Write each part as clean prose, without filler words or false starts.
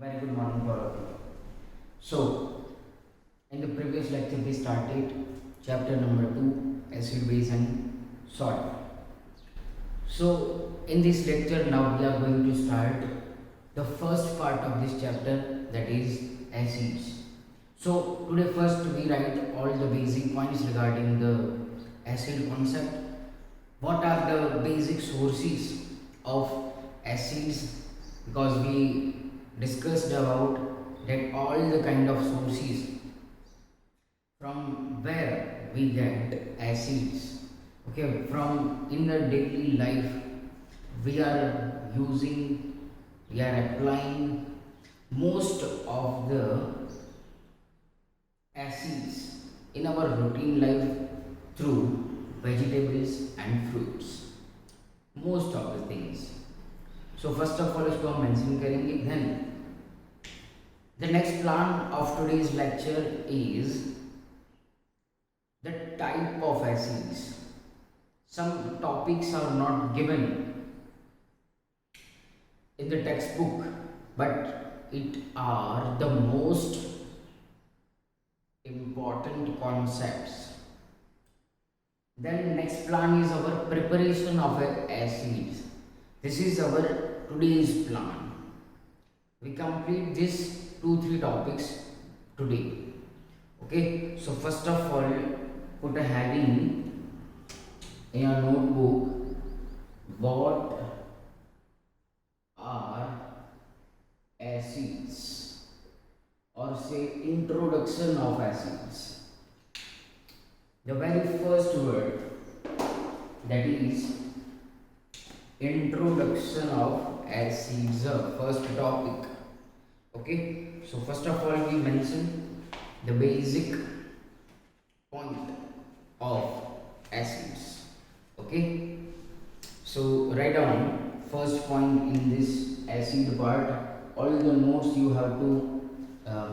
Very good morning for all of you. So, in the previous lecture, we started chapter number 2, acid, base, and salt. So, in this lecture, now we are going to start the first part of this chapter, that is acids. So, today, first we write all the basic points regarding the acid concept. What are the basic sources of acids? Because we discussed about that all the kind of sources from where we get acids. Okay, from in the daily life we are using, we are applying most of the acids in our routine life through vegetables and fruits, most of the things. So first of all इसको हम mention करेंगे. Then the next plan of today's lecture is the type of acids. Some topics are not given in the textbook, but it are the most important concepts. Then next plan is our preparation of acids. This is our today's plan. We complete this 2-3 topics today. Okay, so first of all, put a heading in your notebook: what are acids, or say introduction of acids. The very first word, that is introduction of acids, first topic. Okay, so first of all we mention the basic point of acids. Okay, so write down first point in this acid part. All the notes you have to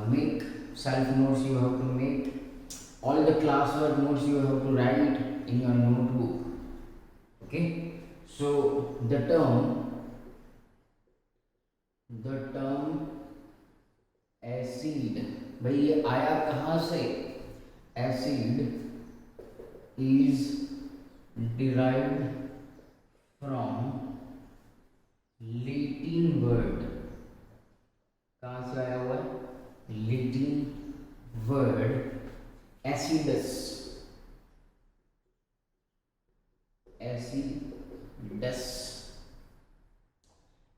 make, self notes you have to make, all the classwork notes you have to write in your notebook. Okay, so the term acid, भाई ये आया कहाँ से? Acid is derived from Latin word. कहाँ से आया हुआ है? Latin word acidus.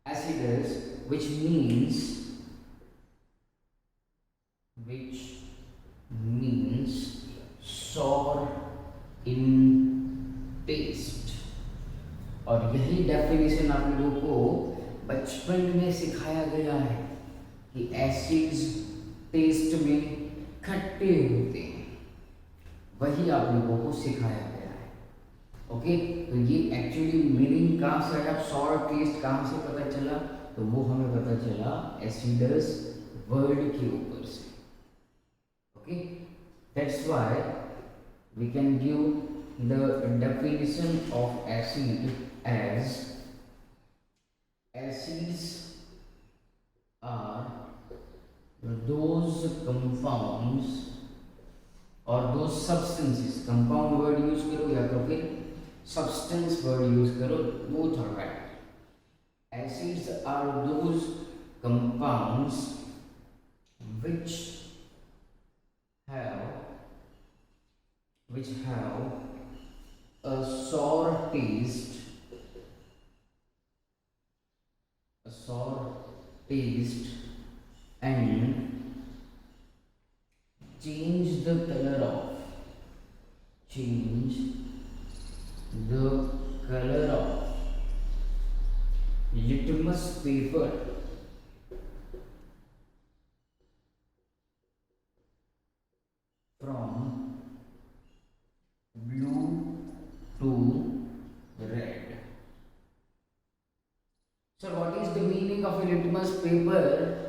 Acidus, which means sour in taste. और यही डेफिनेशन आप लोगों को बचपन में सिखाया गया है कि एसिड्स टेस्ट में खट्टे होते हैं, वही आप लोगों को सिखाया गया है. ओके, तो ये एक्चुअली मीनिंग कहाँ से आया, सॉर टेस्ट कहाँ से पता चला? तो वो हमें पता चला एसिडस वर्ड के ऊपर से. Okay, that's why we can give the definition of acid as acids are those compounds or those substances. compound word use करो या तो फिर substance word use करो, both are right. Acids are those compounds which have a sour taste, and change the color of litmus paper from blue to red. Sir what is the meaning of litmus paper?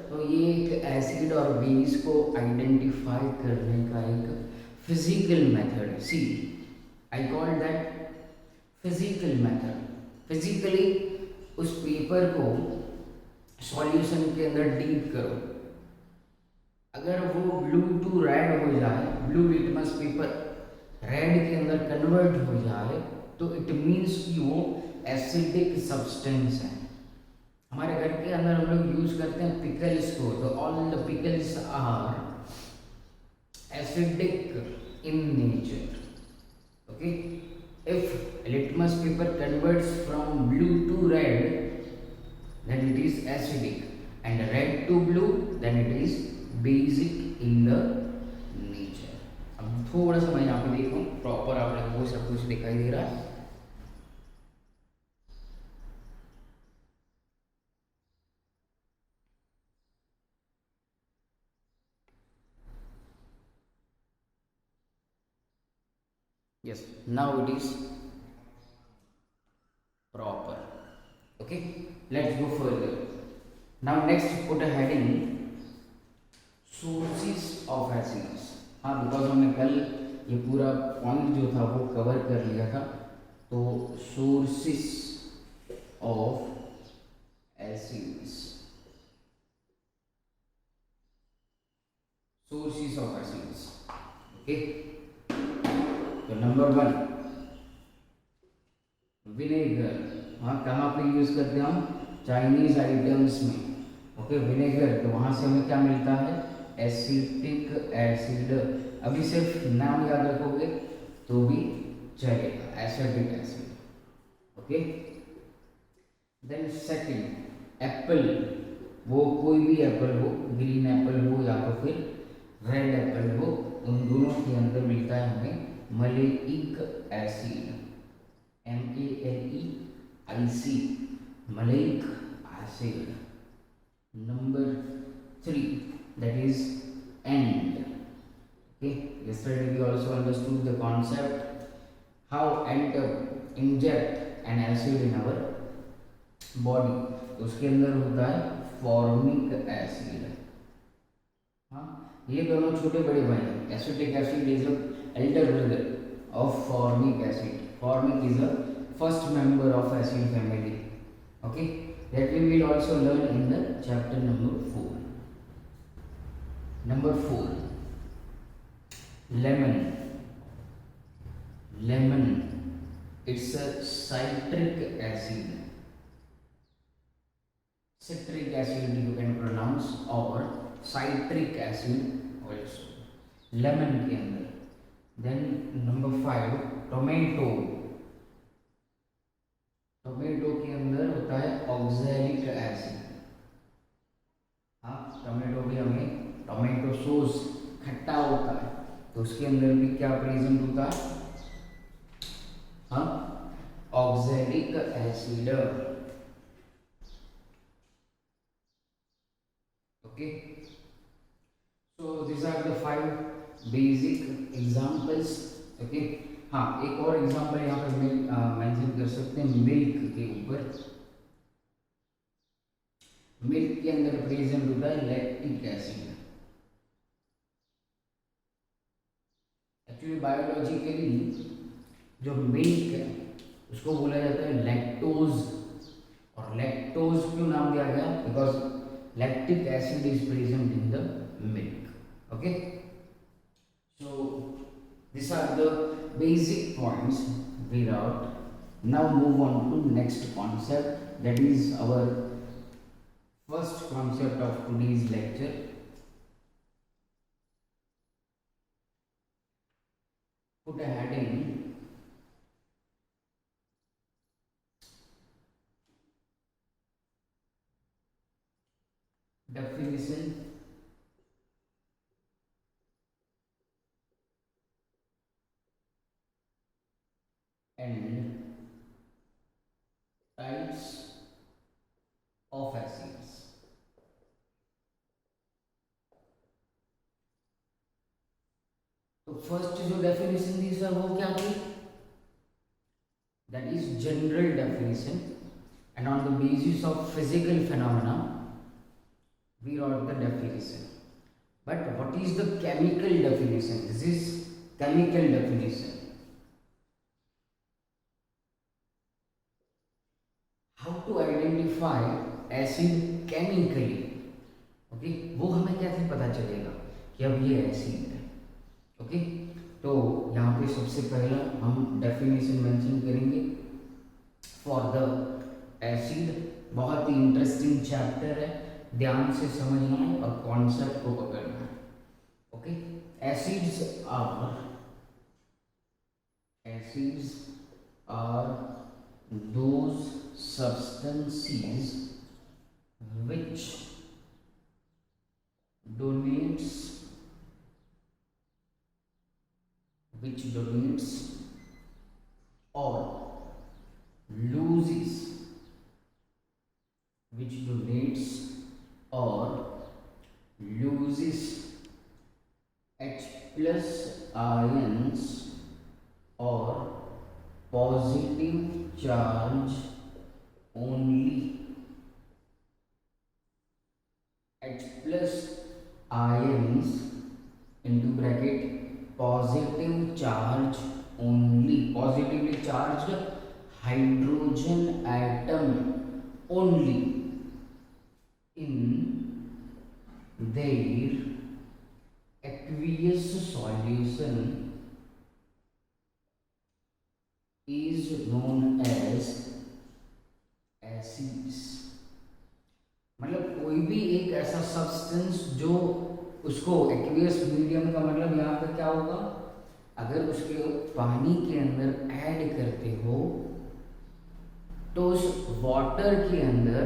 तो ये एक acid और base को identify करने का एक physical method है. See, I call that physical method. Physically उस पेपर को सॉल्यूशन के अंदर डीप करो, अगर वो ब्लू टू रेड हो जाए, ब्लू लिटमस पेपर रेड के अंदर कन्वर्ट हो जाए, तो इट मीन्स कि वो एसिडिक सब्सटेंस है। हमारे घर के अंदर हम लोग यूज करते हैं पिकल्स को, तो all the pickles are acidic in nature. Okay, if litmus paper converts from blue to red, then it is acidic, and red to blue, then it is basic in the nature। अब थोड़ा सा मैं यहाँ पे देखूँ, proper आप लोगों को सब कुछ दिखाई दे रहा है। Yes, now it is proper। Okay, let's go further। Now next put a heading sources of acidity। हाँ, बिकॉज हमने कल ये पूरा पॉइंट जो था वो कवर कर लिया था, तो sources of acids, sources of acids. Okay, तो नंबर 1 विनेगर। हाँ, कहाँ पे यूज करते हैं हम? चाइनीज आइटम्स में। ओके, विनेगर, तो वहां से हमें क्या मिलता है? Acetic acid. अभी सिर्फ नाम याद रखोगे तो भी चलेगा, acetic acid. Okay, then second apple, वो कोई भी एप्पल हो, ग्रीन एप्पल हो या तो फिर रेड एप्पल हो, उन दोनों के अंदर मिलता है हमें maleic acid, MALEIC, maleic acid. Number 3, that is end। Okay, yesterday we also understood the concept how end inject an acid in our body, तो उसके अंदर होता है फॉर्मिक एसिड। हाँ, ये दोनों छोटे बड़े भाई हैं। Acetic acid is Elder brother of formic acid। Formic is a first member of acid family। Okay, that we will also learn in the chapter number 4। Number 4, lemon। Lemon, it's a citric acid। Citric acid you can pronounce, or citric acid also, lemon के अंदर। Then number 5, tomato. Tomato के अंदर होता है oxalic acid. हाँ, tomato भी हमें, tomato sauce खट्टा होता है, तो उसके अंदर भी क्या प्रेजेंट होता है? हाँ, oxalic acid. Okay, so this are the 5 basic examples. Okay, हाँ, एक और एग्जाम्पल यहाँ पर मेंशन कर सकते हैं मिल्क के ऊपर। मिल्क के अंदर प्रेजेंट होता है लैक्टिक एसिड। एक्चुअली बायोलॉजिकली जो मिल्क है उसको बोला जाता है लैक्टोज, और लैक्टोज क्यों नाम दिया गया? Because lactic acid is present in the milk. Okay, so these are the basic points we wrote। Now move on to next concept, that is our first concept of today's lecture। Put a heading definition and types of acids। तो first जो definition दी sir वो क्या थी? That is general definition, and on the basis of physical phenomena we wrote the definition। but what is the chemical definition? This is chemical definition। how to identify acid chemically, okay, वो हमें कैसे पता चलेगा कि अब ये acid है। Okay, तो यहाँ पे सबसे पहला हम डेफिनेशन मेंशन करेंगे फॉर द एसिड। बहुत ही इंटरेस्टिंग चैप्टर है, ध्यान से समझना है और कॉन्सेप्ट को पकड़ना है। ओके, acids are those substances which donates or loses H plus ions or positive charge only. H plus ions into bracket positive charge only, positively charged hydrogen atom only in their aqueous solution is known as acids। मतलब कोई भी एक ऐसा substance जो उसको aqueous medium का मतलब यहाँ पे क्या होगा, अगर उसके पानी के अंदर ऐड करते हो तो उस वाटर के अंदर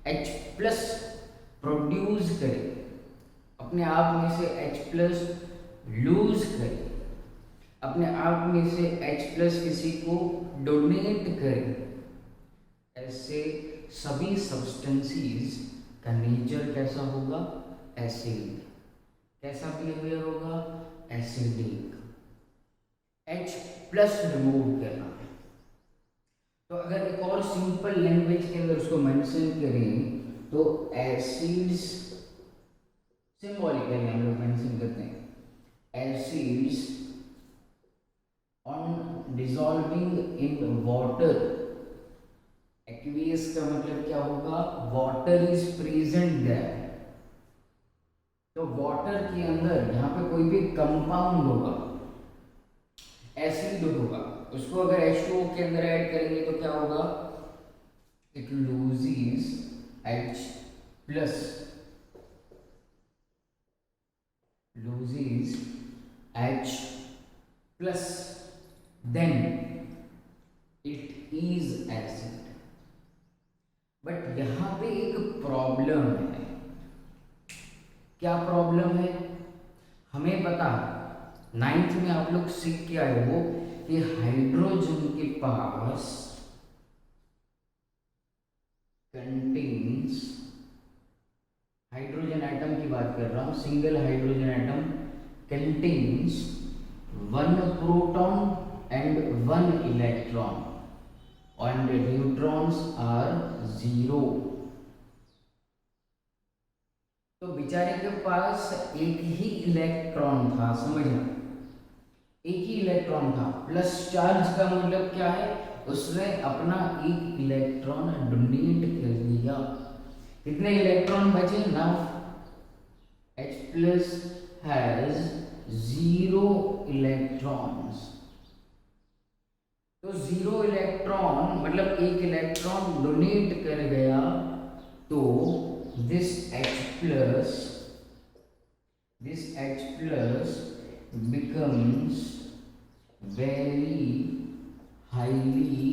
H प्लस प्रोड्यूस करे, अपने आप में से H प्लस लूज करे, अपने आप में से H प्लस किसी को डोनेट करे। ऐसे सभी सब्सटेंसेस का नेचर कैसा होगा, एसिड। कैसा बिहेवियर होगा, एसिडिक। H प्लस रिमूव करना है। तो अगर एक और सिंपल लैंग्वेज के अंदर उसको मेंशन करें तो एसिड्स सिंबॉलिकली हम लोग मेंशन करते हैं, acids on dissolving in water. Aqueous का मतलब क्या होगा, वाटर इज प्रेजेंट देयर। तो वाटर के अंदर यहाँ पे कोई भी कंपाउंड होगा, एसिड होगा, उसको अगर H2O के अंदर ऐड करेंगे तो क्या होगा, it loses H plus, then it is acid। But यहाँ पे एक प्रॉब्लम है। क्या प्रॉब्लम है, हमें पता है 9th में आप लोग सीख के आए हो कि हाइड्रोजन के पास कंटेन्स, हाइड्रोजन एटम की बात कर रहा हूं, single hydrogen atom contains 1 proton and 1 electron and neutrons are 0। तो बेचारे के पास एक ही इलेक्ट्रॉन था, समझना, एक ही इलेक्ट्रॉन था। प्लस चार्ज का मतलब क्या है, उसने अपना एक इलेक्ट्रॉन डोनेट कर दिया। कितने इलेक्ट्रॉन बचे, now H plus has 0 electrons. तो 0 इलेक्ट्रॉन मतलब एक इलेक्ट्रॉन डोनेट कर गया, तो this H plus becomes very highly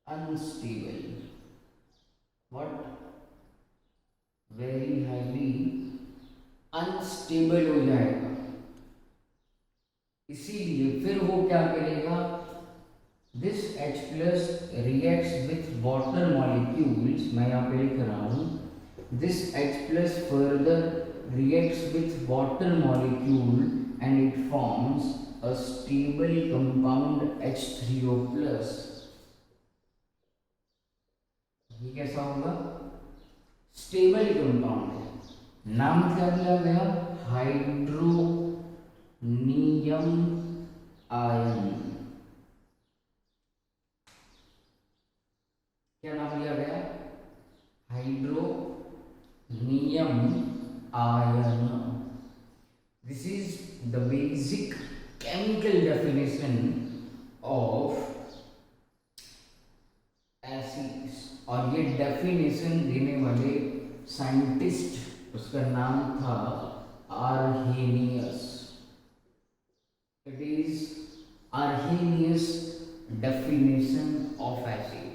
unstable। what, very highly unstable हो जाएगा। इसीलिए फिर वो क्या करेगा, this H plus reacts with water molecules, मैं यहाँ पे लिख रहा हूँ, this H plus further reacts with water molecule and it forms a stable compound H3O plus. ये कैसा होगा, स्टेबल कंपाउंड है। नाम क्या दिया गया, हाइड्रोनियम आयन। क्या नाम लिया गया, नियम ion. This is the basic chemical definition of acids. और ये डेफिनेशन देने वाले साइंटिस्ट, उसका नाम था Arrhenius. It is Arrhenius definition of acid.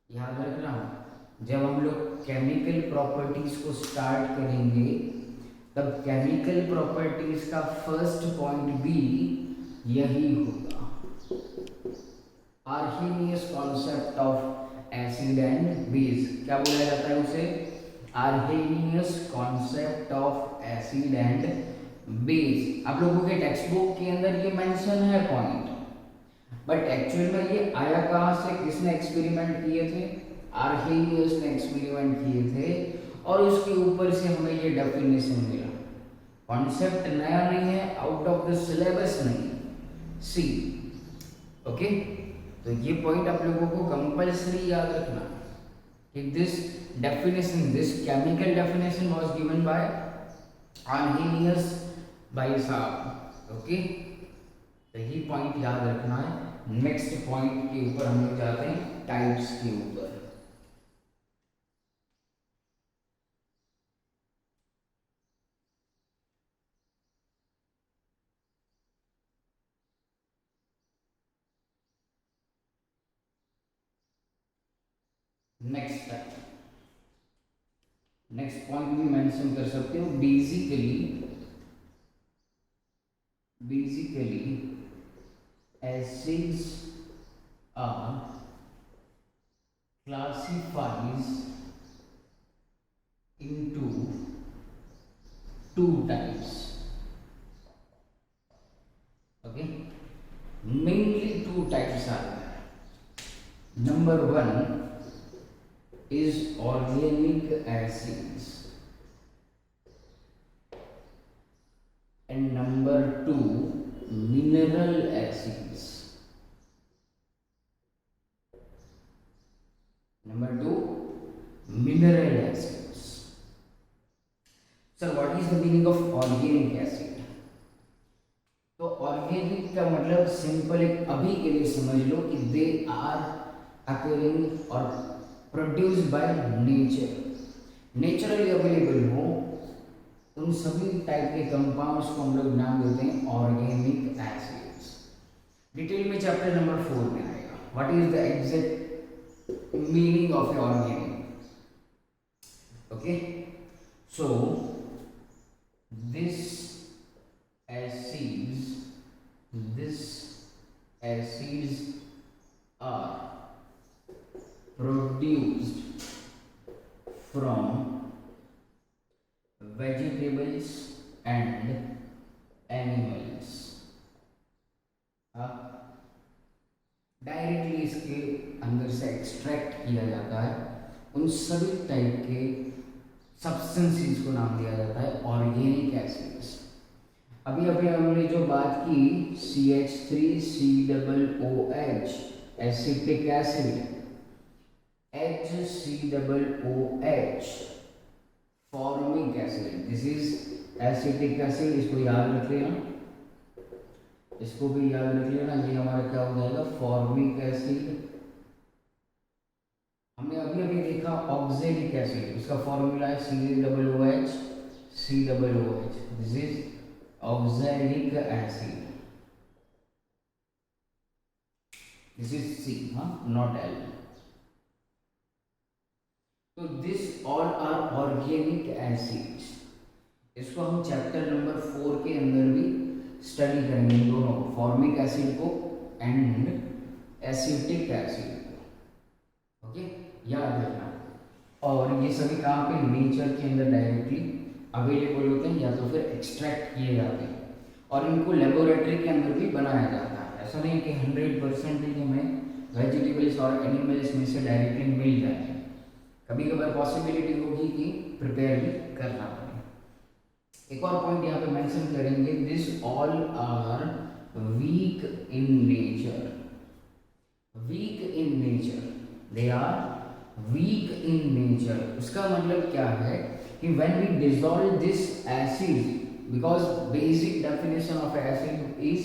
याद रखना, जब हम लोग केमिकल प्रॉपर्टीज को स्टार्ट करेंगे तब केमिकल प्रॉपर्टीज का फर्स्ट पॉइंट भी यही होगा. Arrhenius concept of acid and base. क्या बोला जाता है उसे? Arrhenius concept of acid and base. आप लोगों के टेक्स्ट बुक के अंदर ये मेंशन है पॉइंट, बट एक्चुअल में ये आया कहाँ से? किसने एक्सपेरिमेंट किए थे? आर्हेनियस ने एक्सपेरिमेंट किए थे और उसके ऊपर से हमें ये डेफिनेशन मिला. कॉन्सेप्ट नया नहीं है, आउट ऑफ द सिलेबस नहीं. सी ओके, तो ये पॉइंट आप लोगों को कंपल्सरी याद रखना कि this definition, this chemical definition was given by Arrhenius भाई साहब. ओके, तो ये पॉइंट याद रखना है. नेक्स्ट पॉइंट के ऊपर हम लोग जाते हैं, टाइप्स के ऊपर. नेक्स्ट पॉइंट भी मेंशन कर सकते हो. Basically acids are classified into two types. Okay, mainly two types are there. Number one is organic acids and number two mineral acids. Number two, mineral acids. Sir, what is the meaning of organic acid? तो organic का मतलब simple एक अभी के लिए समझ लो कि they are occurring और produced by nature. Naturally available हो उन सभी टाइप के कंपाउंड्स को हम लोग नाम देते हैं ऑर्गेनिक एसिड्स. डिटेल में चैप्टर नंबर 4 में आएगा. What is the exact meaning of organic. Okay, so this acids are produced from vegetables and animals. Directly इसके अंदर से एक्सट्रैक्ट किया जाता है. उन सभी टाइप के सब्सटेंसेस को नाम दिया जाता है ऑर्गेनिक एसिड्स. अभी अभी हमने जो बात की CH3COOH acetic acid, HCOOH formic acid. This is acetic acid. इसको याद रख लेना, इसको भी याद रख लेना. ये हमारा क्या हो जाएगा? Formic acid. हमने अभी अभी देखा ऑक्जेलिक एसिड, इसका फॉर्मूला है COOH. This is oxalic acid. This is C, not L. तो this all are organic acids. इसको हम चैप्टर नंबर 4 के अंदर भी स्टडी करेंगे, दोनों फॉर्मिक एसिड को एंड एसिटिक एसिड को. ओके, याद रखना. और ये सभी कहाँ पे? नेचर के अंदर डायरेक्टली अवेलेबल होते हैं या तो फिर एक्सट्रैक्ट किए जाते हैं और इनको लेबोरेटरी के अंदर भी बनाया जाता है. ऐसा नहीं कि 100% हमें वेजिटेबल्स और एनिमल्स में से डायरेक्टली मिल जाए. कभी कभार पॉसिबिलिटी होगी कि प्रिपेयर भी करना पड़े. एक और पॉइंट यहाँ पे मेंशन करेंगे. This all are weak in nature. Weak in nature, they are weak in nature. उसका मतलब क्या है कि when we dissolve this acid, because basic definition of acid is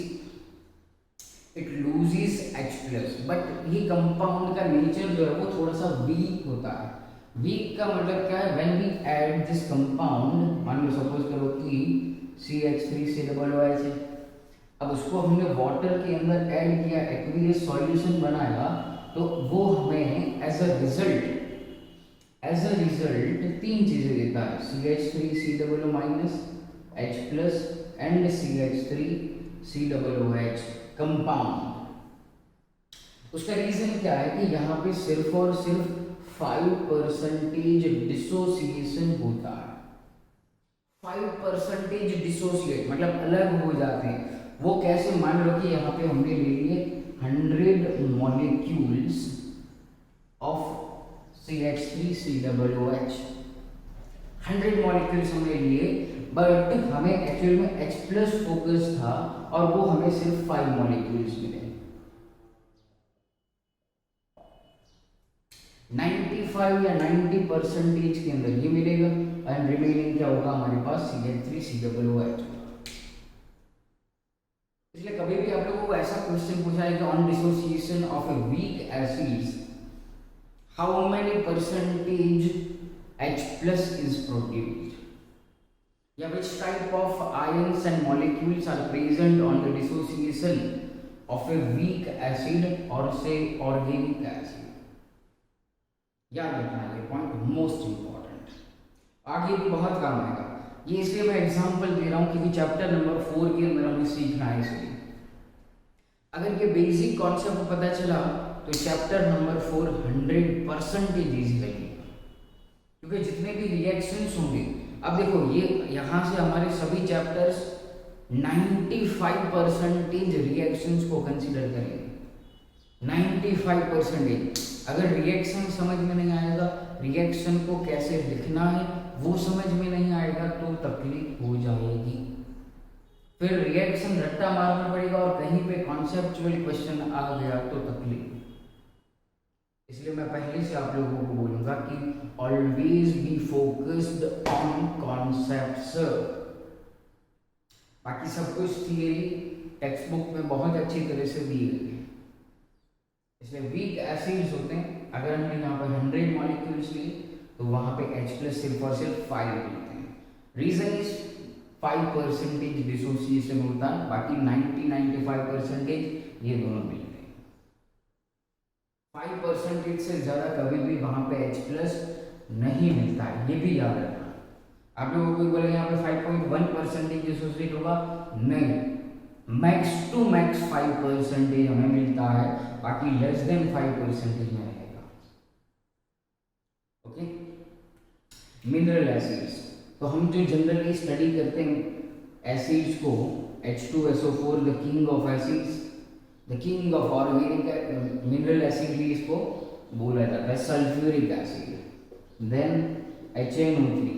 it loses H plus, but ये compound का nature जो है वो थोड़ा सा वीक होता है। वीक का मतलब क्या है, when we add this compound, मान लो सपोज करो कि CH3COOH है, अब उसको हमने वाटर के अंदर ऐड किया, एक्वियस सॉल्यूशन बनाया, तो वो हमें एज अ रिजल्ट तीन चीजें देता है, CH3COO minus, H plus and CH3COOH compound. उसका रीजन क्या है कि यहाँ पे सिर्फ और सिर्फ 5% डिसोसिएशन होता है। 5% डिसोसिएट मतलब अलग हो जाते हैं। वो कैसे, मान लो कि यहाँ पे हमने ले लिए 100 मॉलिक्यूल्स ऑफ CH3COOH, 100 मॉलिक्यूल्स हमने लिए, बट हमें एक्चुअल में H प्लस फोकस था और वो हमें सिर्फ 5 मॉलिक्यूल्स मिले। 95 या 90% के अंदर ये मिलेगा एंड रिमेनिंग क्या होगा हमारे पास CH3COOH। इसलिए कभी भी आप लोगों को ऐसा क्वेश्चन पूछा है कि on dissociation of a weak acids how many percentage H plus is produced, या which type of ions and molecules are present on the dissociation of a weak acid or say organic acid। याद रखना ये point most important, आगे भी बहुत काम आएगा ये। इसलिए मैं एग्जांपल दे रहा हूँ क्योंकि चैप्टर नंबर 4 के अंदर हमें सीखना है। इसलिए अगर ये बेसिक कॉन्सेप्ट पता चला तो चैप्टर नंबर 4 100% इजी लगेगा, क्योंकि जितने भी रिएक्शंस होंगे, अब देखो ये यहाँ से हमारे सभी चैप्टर्स 95% रिएक्शंस को कंसीडर करेंगे। 95%। अगर रिएक्शन समझ में नहीं आएगा, रिएक्शन को कैसे लिखना है वो समझ में नहीं आएगा तो तकलीफ हो जाएगी। फिर रिएक्शन रट्टा मारना पड़ेगा और कहीं पे कॉन्सेप्चुअल क्वेश्चन आ गया तो तकलीफ। इसलिए मैं पहले से आप लोगों को बोलूंगा कि always be focused on concepts. बाकी सब कुछ थियरी टेक्स्ट बुक में बहुत अच्छी तरह से दी गई है। इसलिए वीक एसिड्स होते हैं, अगर हमने यहाँ पर 100 मॉलिक्यूल्स लिए तो वहाँ पे H प्लस सिर्फ और सिर्फ 5 मिलते हैं। रीजन इज 5% डिसोसिएशन होता है, बाकी 90-95% ये दोनों मिलते हैं। 5% से ज़्यादा कभी भी वहाँ पे H प्लस नहीं मिलता है, ये भी याद रखना। आप लोगों को बोले यहाँ पे 5.1% डिसोसिएट होगा, नहीं, मैक्स टू मैक्स 5% हमें मिलता है, बाकी लेस देन 5% में रहेगा। ओके, मिनरल एसिड्स, तो हम जो जनरली स्टडी करते हैं एसिड्स को, H2SO4 the king of acids, the king of organic mineral acid भी इसको बोला जाता है। Sulphuric acid, then HNO3,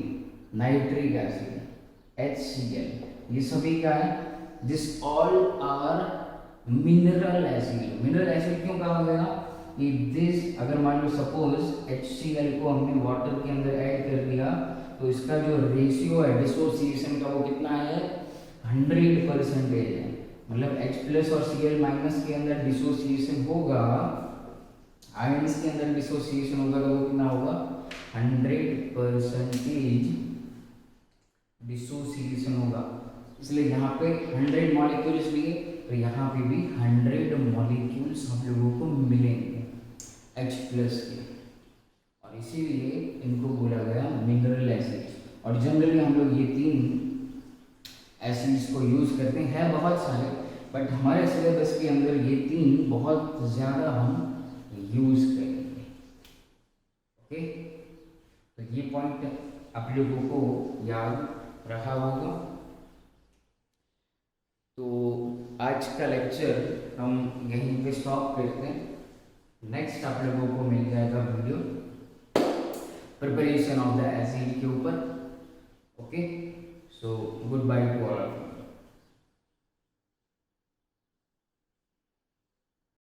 nitric acid, HCl, ये सभी क्या है, this all are mineral acid. Mineral acid क्यों कहा गया कि दिस, अगर मान लो सपोज HCl को हमने वाटर के अंदर ऐड कर दिया तो इसका जो रेशियो है डिसोसिएशन का वो कितना है, 100% है। मतलब H प्लस और Cl माइनस के अंदर डिसोसिएशन होगा, आयंस के अंदर डिसोसिएशन होगा तो वो कितना होगा, 100% डिसोसिएशन होगा। इसलिए यहाँ पे 100 मॉलिक्यूल्स लिए तो यहाँ पे भी 100 मॉलिक्यूल्स हम लोगों को मिलेंगे H प्लस के, और इसीलिए इनको बोला गया मिनरल एसिड्स। और जनरली हम लोग ये 3 एसिड्स को यूज़ करते हैं, बहुत सारे, बट हमारे सिलेबस के अंदर ये 3 बहुत ज़्यादा हम यूज़ करेंगे। ओके, तो ये पॉइंट आप लोगों को याद रहा होगा। तो आज का लेक्चर हम यहीं पे स्टॉप करते हैं। नेक्स्ट आप लोगों को मिल जाएगा video preparation of the acid के ऊपर। Okay, so good by two all.